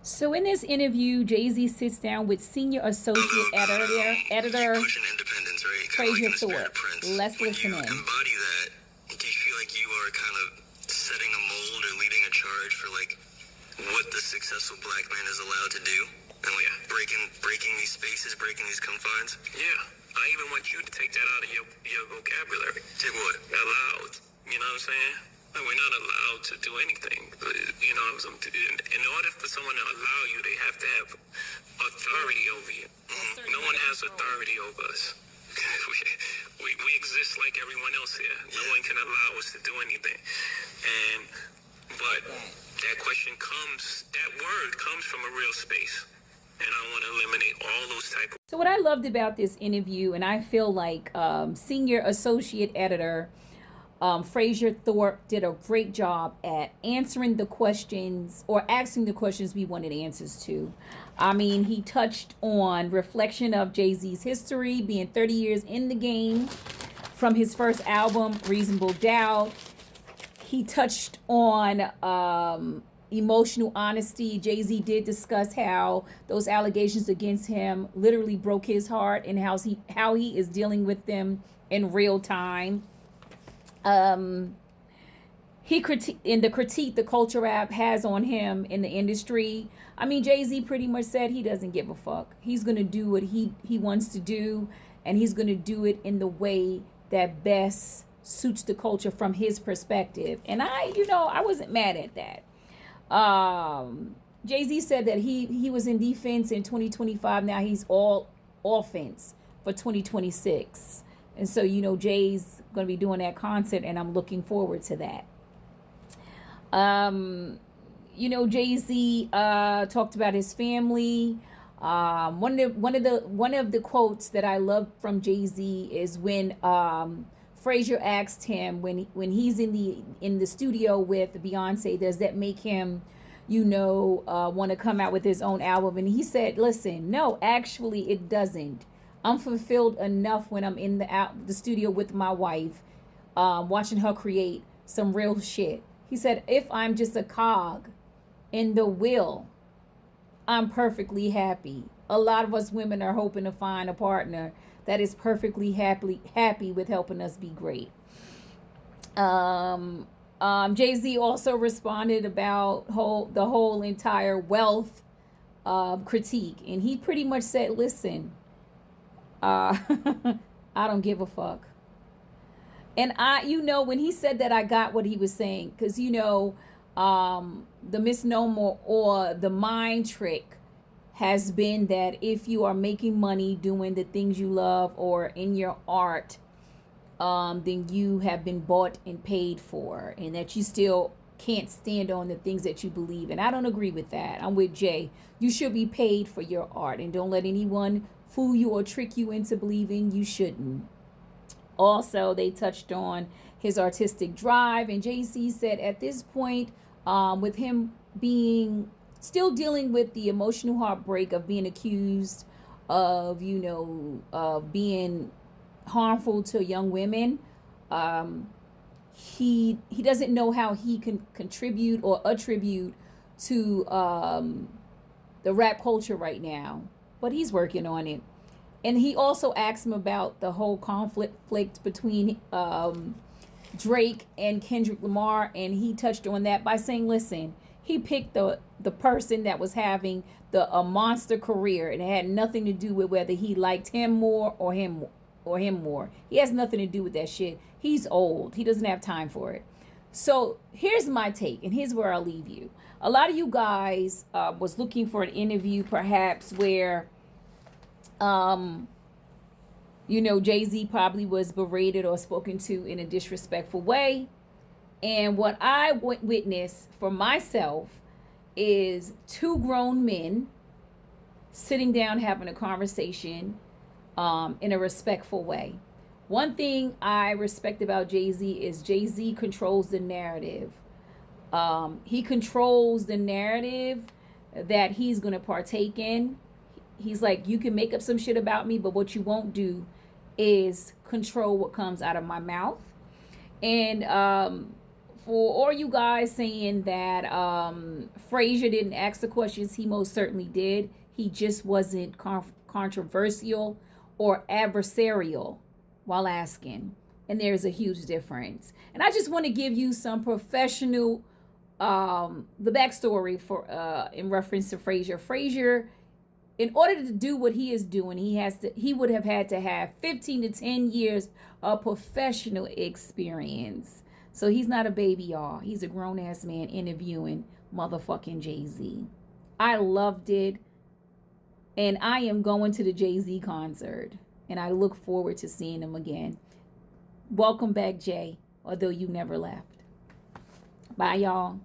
So in this interview, Jay-Z sits down with senior associate editor Keep pushing independence, right? Kind of like Frazier in the spirit of Thorpe. Prince. Let's When listen you in. embody that, do you feel like you are kind of setting a mold or leading a charge for like what the successful black man is allowed to do? And like breaking these spaces, breaking these confines? Yeah. I even want you to take that out of your vocabulary. Take what? Allowed. You know what I'm saying? Like, we're not allowed to do anything. You know, in order for someone to allow you, they have to have authority over you. No one has authority over us. We exist like everyone else here. No one can allow us to do anything. But that question that word comes from a real space. And I want to eliminate all those type of. So what I loved about this interview, and I feel like senior associate editor Frazier Thorpe did a great job at answering the questions or asking the questions we wanted answers to. I mean, he touched on reflection of Jay-Z's history, being 30 years in the game from his first album, Reasonable Doubt. He touched on emotional honesty. Jay-Z did discuss how those allegations against him literally broke his heart and how he is dealing with them in real time. He in the critique the culture rap has on him in the industry. I mean, Jay-Z pretty much said he doesn't give a fuck. He's gonna do what he wants to do, and he's gonna do it in the way that best suits the culture from his perspective. And I wasn't mad at that. Jay-Z said that he was in defense in 2025. Now he's all offense for 2026. And so, Jay's going to be doing that concert, and I'm looking forward to that. Jay-Z talked about his family. One of the quotes that I love from Jay-Z is when Frazier asked him when he's in the studio with Beyonce, does that make him want to come out with his own album? And he said, listen, no, actually it doesn't. I'm fulfilled enough when I'm in the studio with my wife, watching her create some real shit. He said, if I'm just a cog in the wheel, I'm perfectly happy. A lot of us women are hoping to find a partner that is perfectly happy with helping us be great. Jay-Z also responded about the whole entire wealth critique, and he pretty much said, listen, I don't give a fuck. And when he said that, I got what he was saying, because the misnomer or the mind trick has been that if you are making money doing the things you love or in your art, then you have been bought and paid for, and that you still can't stand on the things that you believe in. I don't agree with that. I'm with Jay. You should be paid for your art, and don't let anyone fool you or trick you into believing you shouldn't. Also, they touched on his artistic drive, and Jay-Z said at this point, with him being still dealing with the emotional heartbreak of being accused of, of being harmful to young women, he doesn't know how he can contribute or attribute to the rap culture right now, but he's working on it. And he also asked him about the whole conflict between Drake and Kendrick Lamar, and he touched on that by saying, listen, he picked the person that was having a monster career, and it had nothing to do with whether he liked him more or him more. He has nothing to do with that shit. He's old. He doesn't have time for it. So here's my take, and here's where I'll leave you. A lot of you guys was looking for an interview, perhaps where Jay-Z probably was berated or spoken to in a disrespectful way. And what I witnessed for myself is two grown men sitting down having a conversation in a respectful way. One thing I respect about Jay-Z is Jay-Z controls the narrative. He controls the narrative that he's going to partake in. He's like, you can make up some shit about me, but what you won't do is control what comes out of my mouth. And for all you guys saying that Frazier didn't ask the questions, he most certainly did. He just wasn't controversial or adversarial while asking. And there's a huge difference. And I just want to give you some professional the backstory for in reference to Frazier. Frazier, in order to do what he is doing, he would have had to have 15 to 10 years of professional experience. So he's not a baby, y'all. He's a grown ass man interviewing motherfucking Jay-Z. I loved it. And I am going to the Jay-Z concert. And I look forward to seeing him again. Welcome back, Jay, although you never left. Bye, y'all.